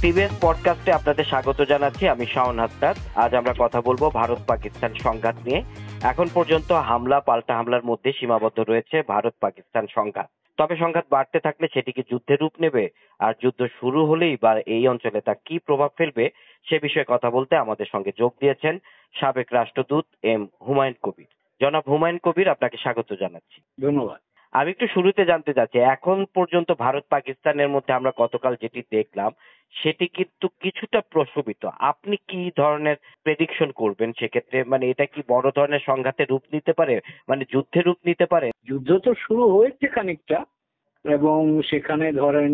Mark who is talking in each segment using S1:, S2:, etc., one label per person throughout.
S1: TVS পডকাস্টে আপনাদের স্বাগত জানাচ্ছি। আমি শাওন হাসনাত। আজ আমরা কথা বলবো ভারত পাকিস্তান সংঘাত নিয়ে। এখন পর্যন্ত হামলা পাল্টা হামলার মধ্যে সীমাবদ্ধ রয়েছে ভারত পাকিস্তান সংঘাত। তবে সংঘাত বাড়তে থাকলে সেটি কি যুদ্ধের রূপ নেবে? আর যুদ্ধ শুরু হলেই বা এই অঞ্চলে তা কি প্রভাব ফেলবে সে বিষয়ে কথা বলতে আমাদের সঙ্গে যোগ দিয়েছেন সাবেক রাষ্ট্রদূত এম হুমায়ুন কবির। জনাব হুমায়ুন কবির, আপনাকে স্বাগত জানাচ্ছি।
S2: ধন্যবাদ।
S1: আমি একটু শুরুতে জানতে চাচ্ছি, এখন পর্যন্ত ভারত পাকিস্তানের মধ্যে আমরা গতকাল যেটি দেখলাম সেটি কিন্তু কিছুটা প্রশমিত। আপনি কি ধরনের প্রেডিকশন করবেন সেক্ষেত্রে? মানে এটা কি বড় ধরনের সংঘাতের রূপ নিতে পারে, মানে যুদ্ধের রূপ নিতে পারে?
S2: যুদ্ধ তো শুরু হয়েছে খানিকটা, এবং সেখানে ধরেন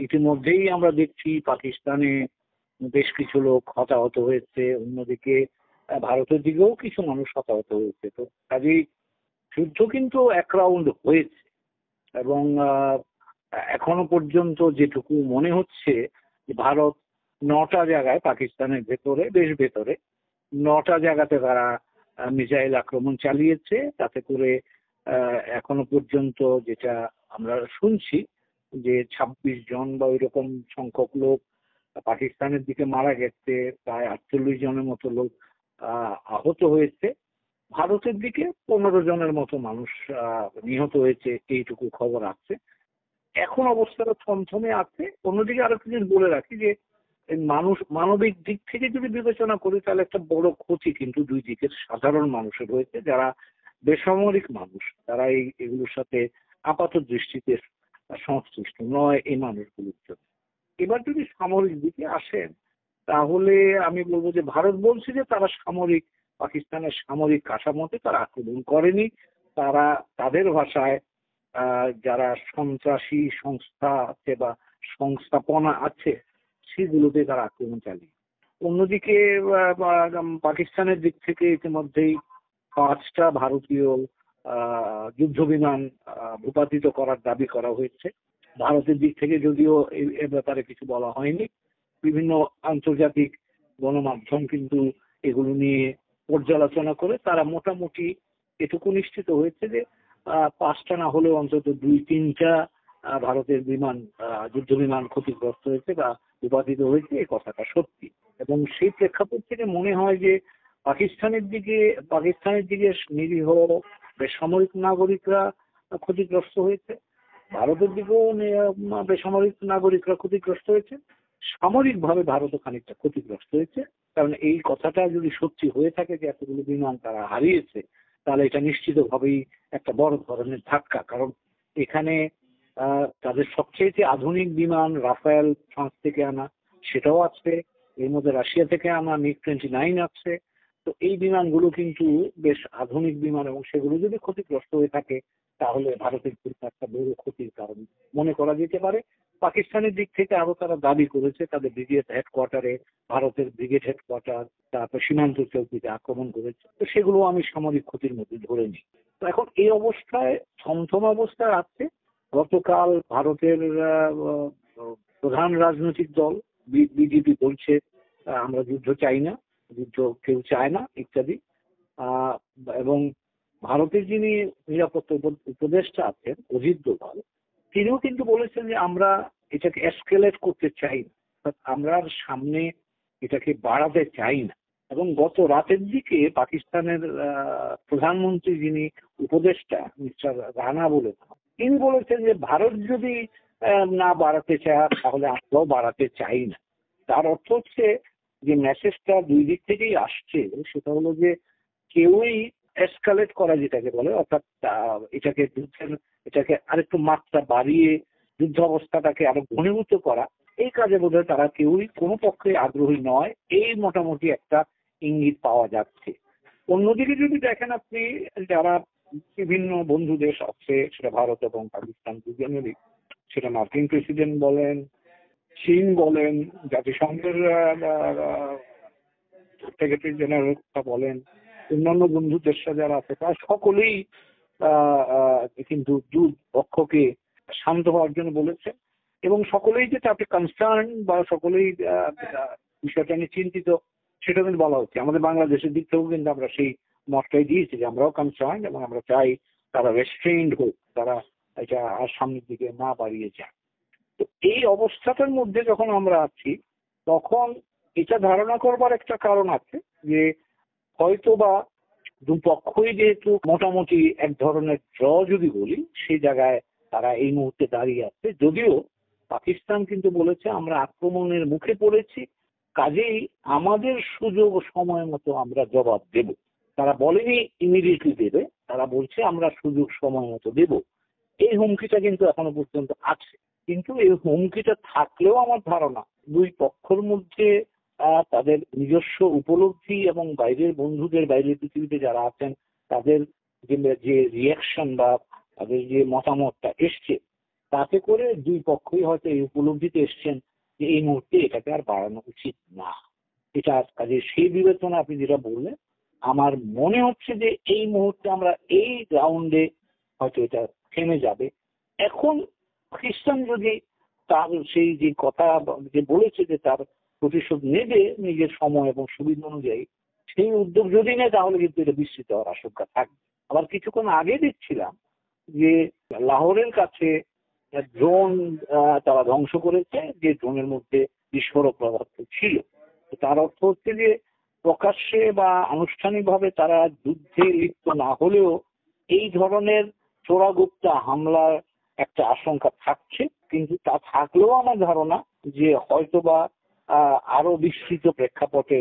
S2: ইতিমধ্যেই আমরা দেখছি পাকিস্তানে বেশ কিছু লোক হতাহত হয়েছে, অন্যদিকে ভারতের দিকেও কিছু মানুষ হতাহত হয়েছে। তো কাজেই যুদ্ধ কিন্তু এক রাউন্ড হয়েছে, এবং এখনো পর্যন্ত যেটুকু মনে হচ্ছে যে ভারত 9টা জায়গায় পাকিস্তানের ভেতরে, বেশ ভেতরে 9টা জায়গাতে তারা মিসাইল আক্রমণ চালিয়েছে। তাতে করে এখনো পর্যন্ত যেটা আমরা শুনছি যে 26 জন বা ওই রকম সংখ্যক লোক পাকিস্তানের দিকে মারা গেছে, প্রায় 48 জনের মতো লোক আহত হয়েছে। ভারতের দিকে 15 জনের মতো মানুষ নিহত হয়েছে, এইটুকু খবর আছে। এখন অবস্থাটা থমথমে আছে। অন্যদিকে আরো কিছু বলে রাখি যে মানবিক দিক থেকে যদি বিবেচনা করি তাহলে একটা বড় ক্ষতি কিন্তু দুই দিকের সাধারণ মানুষের হয়েছে, যারা বেসামরিক মানুষ, তারা এগুলোর সাথে আপাত দৃষ্টিতে সংশ্লিষ্ট নয় এই মানুষগুলোর জন্য। এবার যদি সামরিক দিকে আসেন তাহলে আমি বলবো যে ভারত বলছে যে তারা পাকিস্তানের সামরিক কাঠামোতে তারা আক্রমণ করেনি। তারা তাদের ভাষায় যারা সন্ত্রাসী সংস্থা আছে বা সংস্থাপনা আছে সেগুলোতে তারা আক্রমণ চালিয়ে। অন্যদিকে পাকিস্তানের দিক থেকে ইতিমধ্যেই 5টা ভারতীয় যুদ্ধ বিমান ভূপাতিত করার দাবি করা হয়েছে। ভারতের দিক থেকে যদিও এ ব্যাপারে কিছু বলা হয়নি। বিভিন্ন আন্তর্জাতিক গণমাধ্যম কিন্তু এগুলো নিয়ে পর্যালোচনা করে তারা মোটামুটি এটুকু নিশ্চিত হয়েছে যে 5টা না হলেও অন্তত 2-3টা ভারতের যুদ্ধ বিমান ক্ষতিগ্রস্ত হয়েছে বা ভূপাতিত হয়েছে, এই কথাটা সত্যি। এবং সেই প্রেক্ষাপট থেকে মনে হয় যে পাকিস্তানের দিকে নিরীহ বেসামরিক নাগরিকরা ক্ষতিগ্রস্ত হয়েছে, ভারতের দিকেও বেসামরিক নাগরিকরা ক্ষতিগ্রস্ত হয়েছে, সামরিকভাবে ভারতও খানিকটা ক্ষতিগ্রস্ত হয়েছে। কারণ এই কথাটা যদি সত্যি হয়ে থাকে যে এতগুলো বিমান তারা হারিয়েছে, তাহলে এটা নিশ্চিতভাবেই একটা বড় ধরনের ধাক্কা। কারণ এখানে তাদের সবচেয়ে আধুনিক বিমান রাফেল ফ্রান্স থেকে আনা, সেটাও আছে। এর মধ্যে রাশিয়া থেকে আনা MiG-29 আছে। তো এই বিমানগুলো কিন্তু বেশ আধুনিক বিমান, এবং সেগুলো যদি ক্ষতিগ্রস্ত হয়ে থাকে তাহলে ভারতের জন্য একটা বড় ক্ষতির কারণ মনে করা যেতে পারে। পাকিস্তানের দিক থেকে আরো তারা দাবি করেছে তাদের ব্রিগেড হেডকোয়ার্টারে, ভারতের ব্রিগেড হেডকোয়ার্টার, তারপর সীমান্ত চৌকিতে আক্রমণ করেছে। তো সেগুলো আমি সামরিক ক্ষতির মধ্যে ধরে নিই। তো এখন এই অবস্থায় থমথম অবস্থায় আছে। গতকাল ভারতের প্রধান রাজনৈতিক দল বিজেপি বলছে আমরা যুদ্ধ চাই না, যুদ্ধ কেউ চায় না ইত্যাদি। এবং ভারতের যিনি নিরাপত্তা উপদেষ্টা আছেন অজিত দোভাল, তিনিও কিন্তু বলেছেন যে আমরা এটাকে এসকেলেট করতে চাই না, আমরা সামনে এটাকে বাড়াতে চাই না। এবং গত রাতের দিকে পাকিস্তানের প্রধানমন্ত্রী যিনি উপদেষ্টা মিস্টার রানা তিনি বলেছেন যে ভারত যদি না বাড়াতে চায় তাহলে আমরাও বাড়াতে চাই না। তার অর্থ হচ্ছে যে মেসেজটা দুই দিক থেকেই আসছে, সেটা হলো যে কেউই এসকালেট করা যেটাকে বলে, অর্থাৎ এটাকে আরেকটু মাত্রা বাড়িয়ে যুদ্ধ অবস্থাটাকে আরো ঘনীভূত করা, এই কাজে বোধহয় তারা কেউই কোনো পক্ষে আগ্রহী নয়, এই মোটামুটি একটা ইঙ্গিত পাওয়া যাচ্ছে। অন্যদিকে যদি দেখেন আপনি, যারা বিভিন্ন বন্ধু দেশ আছে, সেটা ভারত এবং পাকিস্তান দুজনেরই, সেটা মার্কিন প্রেসিডেন্ট বলেন, চীন বলেন, জাতিসংঘের সেক্রেটারি জেনারেল বলেন, অন্যান্য বন্ধু দেশরা যারা আছে তারা সকলেই কিন্তু দুই পক্ষকে শান্ত হওয়ার জন্য বলেছে, এবং সকলেই যে তাতে কনসার্ন বা সকলেই বিষয়টা নিয়ে চিন্তিত সেটা কিন্তু বলা হচ্ছে। আমাদের বাংলাদেশের দিক থেকেও কিন্তু আমরা সেই মতটাই দিয়েছি যে আমরাও কনসার্ন এবং আমরা চাই তারা রেস্ট্রেইনড হোক, তারা এটা আর সামনের দিকে না বাড়িয়ে যায়। তো এই অবস্থাটার মধ্যে যখন আমরা আছি, তখন এটা ধারণা করবার একটা কারণ আছে যে হয়তো বা দুপক্ষই যেহেতু মোটামুটি এক ধরনের ড্র যদি বলি, সেই জায়গায় তারা এই মুহূর্তে দাঁড়িয়ে আছে। যদিও পাকিস্তান কিন্তু বলেছে আমরা আক্রমণের মুখে পড়েছি, কাজেই আমাদের সুযোগ সময় মতো আমরা জবাব দেব। তারা বলেনি ইমিডিয়েটলি দেবে, তারা বলছে আমরা সুযোগ সময় মতো দেব। এই হুমকিটা কিন্তু এখনো পর্যন্ত আছে। কিন্তু এই হুমকিটা থাকলেও আমার ধারণা দুই পক্ষের মধ্যে তাদের নিজস্ব উপলব্ধি এবং বাইরের বন্ধুদের, বাইরের পৃথিবীতে যারা আছেন তাদের যে রিয়াকশন বা তাদের যে মতামতটা এসছে, তাতে করে দুই পক্ষই হয়তো এই উপলব্ধিতে এসছেন যে এই মুহূর্তে এটাকে আর বাড়ানো উচিত না। এটা কাজে সেই বিবেচনা আপনি যেটা বললেন, আমার মনে হচ্ছে যে এই মুহূর্তে আমরা এই রাউন্ডে হয়তো এটা থেমে যাবে। এখন খ্রিস্টান যদি তার সেই যে কথা যে বলেছে যে তার প্রতিশোধ নেবে নিজের সময় এবং সুবিধা অনুযায়ী, সেই উদ্যোগ যদি নেয় তাহলে কিন্তু এটা বিস্তৃত হওয়ার আশঙ্কা থাকবে। আবার কিছুক্ষণ আগে দেখছিলাম যে লাহোরের কাছে ড্রোন তারা ধ্বংস করেছে, যে ড্রোনের মধ্যে বিস্ফোরক পদার্থ ছিল। তো তার অর্থ হচ্ছে যে প্রকাশ্যে বা আনুষ্ঠানিকভাবে তারা যুদ্ধে লিপ্ত না হলেও এই ধরনের চোরাগুপ্তা হামলার একটা আশঙ্কা থাকছে। কিন্তু তা থাকলেও আমার ধারণা যে হয়তোবা আরো বিস্তৃত প্রেক্ষাপটে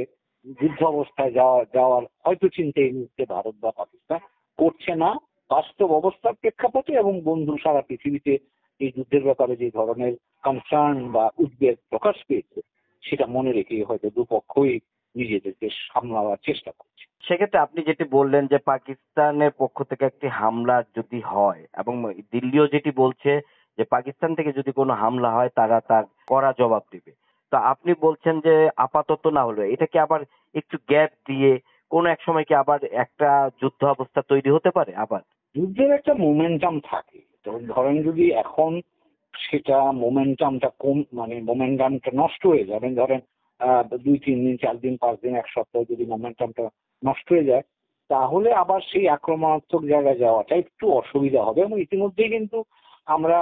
S2: যুদ্ধ অবস্থায় যাওয়ার হয়তো চিন্তা এই মুহূর্তে ভারত বা পাকিস্তান করছে না। বাস্তব অবস্থার প্রেক্ষাপটে এবং বন্ধু সারা পৃথিবীতে এই যুদ্ধের ব্যাপারে যে ধরনের কনসার্ন বা উদ্বেগ প্রকাশ পেয়েছে, সেটা মনে রেখে হয়তো দুপক্ষই নিজেদেরকে সামলাবার চেষ্টা করছে।
S1: সেক্ষেত্রে আপনি যেটি বললেন যে পাকিস্তানের পক্ষ থেকে একটি হামলা যদি হয়, এবং দিল্লিও যেটি বলছে যে পাকিস্তান থেকে যদি কোনো হামলা হয় তারা তার কড়া জবাব দিবে, তো আপনি বলছেন যে আপাতত না হলে এটা কি আবার একটু গ্যাপ দিয়ে কোনো এক সময় কি আবার একটা যুদ্ধ অবস্থা তৈরি হতে পারে আবার?
S2: যুদ্ধের একটা মোমেন্টাম থাকে। তো ধরেন যদি এখন সেটা মোমেন্টামটা মোমেন্টামটা নষ্ট হয়ে যাবে, ধরেন 2-3 দিন, 4 দিন, 5 দিন, এক সপ্তাহ যদি মোমেন্টামটা নষ্ট হয়ে যায়, তাহলে আবার সেই আক্রমণাত্মক জায়গায় যাওয়াটা একটু অসুবিধা হবে। এবং ইতিমধ্যেই কিন্তু আমরা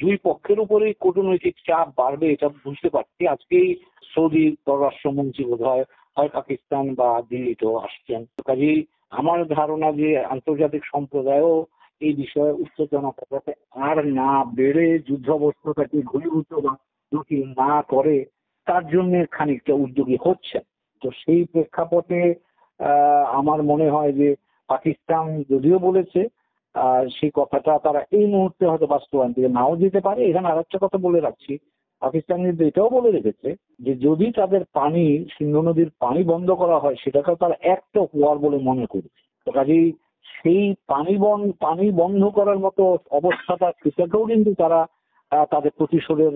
S2: দুই পক্ষের উপরেই কূটনৈতিক চাপ বাড়বে এটা বুঝতে পারছি। আজকেই সৌদি পররাষ্ট্রমন্ত্রী বোধহয় হয় পাকিস্তান বা দিল্লিতেও আসছেন। কাজেই আমার ধারণা যে আন্তর্জাতিক সম্প্রদায়ও এই বিষয়ে উত্তেজনাটা যাতে আর না বেড়ে যুদ্ধাবস্থাটাকে ঘনীভূত বা জটিল না করে, তার জন্য খানিকটা উদ্যোগী হচ্ছে। তো সেই প্রেক্ষাপটে আমার মনে হয় যে পাকিস্তান যদিও বলেছে সেই কথাটা তারা এই মুহূর্তে হয়তো বাস্তবায়ন থেকে নাও দিতে পারে। এখানে আর একটা কথা বলে রাখছি, পাকিস্তান কিন্তু এটাও বলে রেখেছে যে যদি তাদের পানি, সিন্ধু নদীর পানি বন্ধ করা হয়, সেটাকেও তারা অ্যাক্ট অফ ওয়ার বলে মনে করছে। তো কাজেই সেই পানি বন্ধ করার মতো অবস্থাটা, সেটাকেও কিন্তু তারা তাদের প্রতিশোধের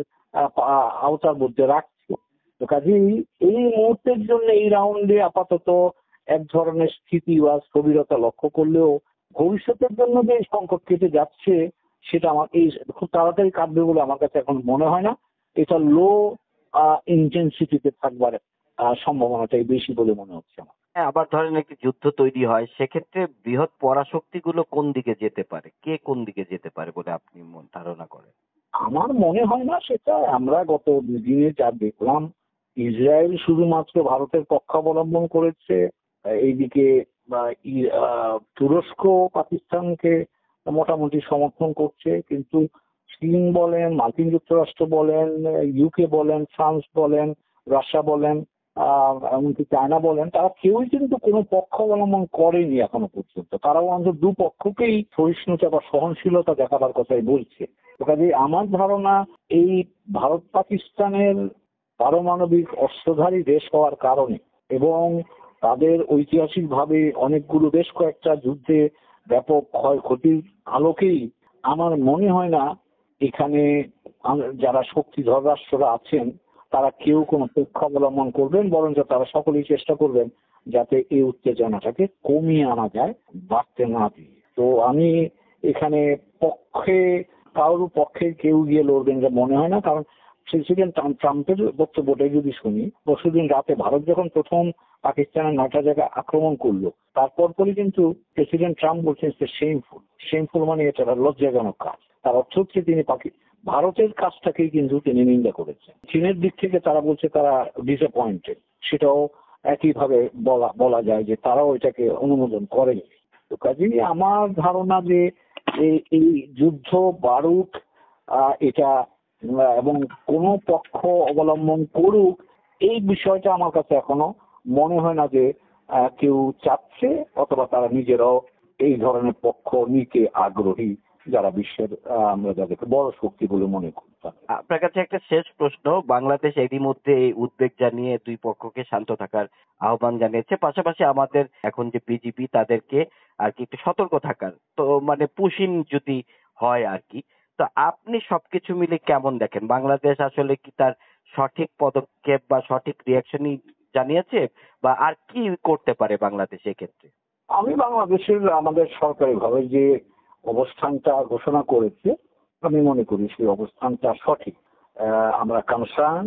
S2: আওতার মধ্যে রাখছে। তো কাজেই এই মুহূর্তের জন্য এই রাউন্ডে আপাতত এক ধরনের স্থিতি বা স্থবিরতা লক্ষ্য করলেও ভবিষ্যতের জন্য যে এই সংকট কেটে যাচ্ছে সেটা আমার এই খুব তাড়াতাড়ি কাটবে বলে আমার কাছে এখন মনে হয় না। এটা লো ইন্টেন্সিটিতে থাকবার সম্ভাবনাটাই বেশি বলে মনে হচ্ছে আমার।
S1: হ্যাঁ, আবার ধরেন একটি যুদ্ধ তৈরি হয়, সেক্ষেত্রে বৃহৎ পরাশক্তিগুলো কোন দিকে যেতে পারে, কে কোন দিকে যেতে পারে বলে আপনি ধারণা করেন?
S2: আমার মনে হয় না সেটা। আমরা গত দুদিনে যা দেখলাম, ইসরায়েল শুধুমাত্র ভারতের পক্ষ অবলম্বন করেছে। এইদিকে তুরস্ক পাকিস্তানকে মোটামুটি সমর্থন করছে, কিন্তু চীন বলেন, মার্কিন যুক্তরাষ্ট্র বলেন, ইউকে বলেন, ফ্রান্স বলেন, রাশিয়া বলেন, এমনকি চায়না বলেন, তারা কেউই কিন্তু কোনো পক্ষ অবলম্বন করেনি এখনো পর্যন্ত। তারাও অন্তত দুপক্ষকেই সহিষ্ণুতা বা সহনশীলতা দেখাবার কথাই বলছে। তো কাজে আমার ধারণা এই ভারত পাকিস্তানের পারমাণবিক অস্ত্রধারী দেশ হওয়ার কারণে এবং তাদের ঐতিহাসিকভাবে অনেকগুলো বেশ কয়েকটা যুদ্ধে ব্যাপক ক্ষয়ক্ষতির আলোকেই আমার মনে হয় না এখানে যারা শক্তিধর রাষ্ট্ররা আছেন তারা কেউ কোনো পক্ষ অবলম্বন করবেন, বরঞ্চ তারা সকলেই চেষ্টা করবেন যাতে এই উত্তেজনাটাকে কমিয়ে আনা যায়, বাড়তে না দিয়ে। তো আমি এখানে কারোর পক্ষে কেউ গিয়ে লড়বেন যা মনে হয় না। কারণ প্রেসিডেন্ট ট্রাম্পের বক্তব্যটাই যদি শুনি, পরশুদিন রাতে ভারত যখন প্রথম পাকিস্তানের 9টা জায়গায় আক্রমণ করলো, তারপর পরই কিন্তু প্রেসিডেন্ট ট্রাম্প বলছেন শেমফুল মানে এটা লজ্জাজনক কাজ। তার অর্থ হচ্ছে তিনি ভারতের কাজটাকেই কিন্তু তিনি নিন্দা করেছেন। চীনের দিক থেকে তারা বলছে তারা ডিসঅ্যাপয়েন্টেড, সেটাও একইভাবে বলা যায় যে তারাও এটাকে অনুমোদন করেনি। তো কাজেই আমার ধারণা যে এই যুদ্ধ বাড়ুক, এটা এবং কোন পক্ষ অবলম্বন করুক, এই বিষয়টা আমার কাছে এখনো মনে হয় না যে কেউ চাচ্ছে, অথবা তারা নিজেরাও এই ধরনের পক্ষ নিতে আগ্রহী, যারা বিশ্বের আমরা যাদেরকে বড় শক্তি বলে মনে করতাম।
S1: আপনার কাছে একটা শেষ প্রশ্ন। বাংলাদেশ এরই মধ্যে এই উদ্বেগ জানিয়ে দুই পক্ষকে শান্ত থাকার আহ্বান জানিয়েছে, পাশাপাশি আমাদের এখন যে বিজিবি তাদেরকে আর কি একটু সতর্ক থাকার, তো মানে পুশিন যদি হয় আর কি। তো আপনি সবকিছু মিলে কেমন দেখেন, বাংলাদেশ আসলে কি তার সঠিক পদক্ষেপ বা সঠিক রিয়াকশনই জানিয়েছে, বা আর কি করতে পারে বাংলাদেশ এক্ষেত্রে?
S2: আমি বাংলাদেশের আমাদের সরকারিভাবে যে অবস্থানটা ঘোষণা করেছে, আমি মনে করি সেই অবস্থানটা সঠিক। আমরা কনসার্ন,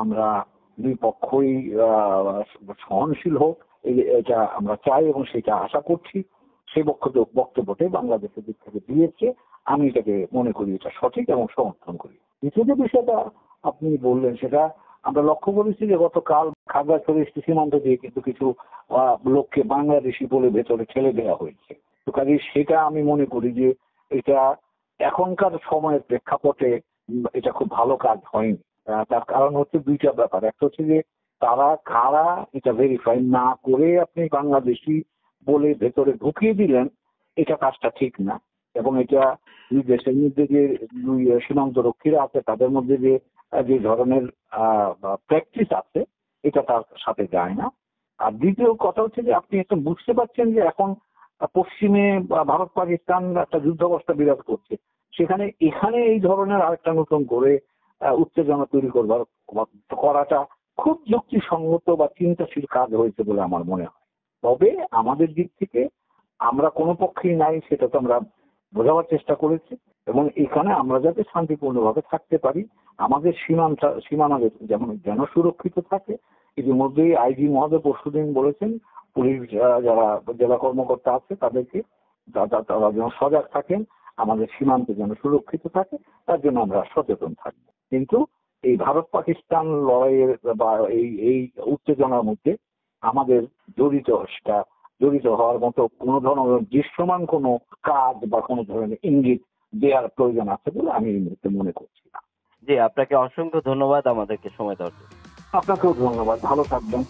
S2: আমরা দুই পক্ষই সহনশীল হোক, এটা আমরা চাই এবং সেটা আশা করছি। সেই বক্তব্যটাই বাংলাদেশের দিক থেকে দিয়েছে, আমি এটাকে মনে করি এটা সঠিক এবং সমর্থন করি। দ্বিতীয় যে বিষয়টা আপনি বললেন, সেটা আমরা লক্ষ্য করেছি যে গতকাল খাগড়াছড়ি সীমান্ত দিয়ে কিন্তু কিছু লোককে বাংলাদেশি বলে ভেতরে ঠেলে দেওয়া হয়েছে। তো কাজে সেটা আমি মনে করি যে এটা এখনকার সময়ের প্রেক্ষাপটে এটা খুব ভালো কাজ হয়নি। তার কারণ হচ্ছে দুইটা ব্যাপার। একটা হচ্ছে যে তারা কারা এটা ভেরিফাই না করে আপনি বাংলাদেশি বলে ভেতরে ঢুকিয়ে দিলেন, এটা কাজটা ঠিক না। এবং এটা দুই দেশের মধ্যে যে দুই সীমান্ত রক্ষীরা আছে তাদের মধ্যে যে যে ধরনের প্র্যাকটিস আছে, এটা তার সাথে যায় না। আর দ্বিতীয় কথা হচ্ছে যে আপনি একটা বুঝতে পারছেন যে এখন পশ্চিমে ভারত পাকিস্তান একটা যুদ্ধাবস্থা বিরাজ করছে, সেখানে এখানে এই ধরনের আরেকটা নতুন করে উত্তেজনা তৈরি করাটা খুব যুক্তিসঙ্গত বা চিন্তাশীল কাজ হয়েছে বলে আমার মনে হয়। তবে আমাদের দিক থেকে আমরা কোনো পক্ষেই নাই, সেটা তো আমরা বোঝাবার চেষ্টা করেছি, এবং এখানে আমরা যাতে শান্তিপূর্ণভাবে থাকতে পারি, আমাদের সীমানা যেন সুরক্ষিত থাকে। ইতিমধ্যেই আইজি মহোদয় পরশুদিন বলেছেন পুলিশ যারা জেলা কর্মকর্তা আছে তাদেরকে তারা যেন সজাগ থাকেন, আমাদের সীমান্ত যেন সুরক্ষিত থাকে, তার জন্য আমরা সচেতন থাকবো। কিন্তু এই ভারত পাকিস্তান লড়াইয়ের বা এই উত্তেজনার মধ্যে আমাদের জড়িত হওয়ার মতো কোনো ধরনের দৃশ্যমান কোনো কাজ বা কোনো ধরনের ইঙ্গিত দেওয়ার প্রয়োজন আছে বলে আমি এই মুহূর্তে মনে করছি না।
S1: জি, আপনাকে অসংখ্য ধন্যবাদ আমাদেরকে সময় দেওয়ার জন্য।
S2: আপনাকেও ধন্যবাদ, ভালো থাকবেন।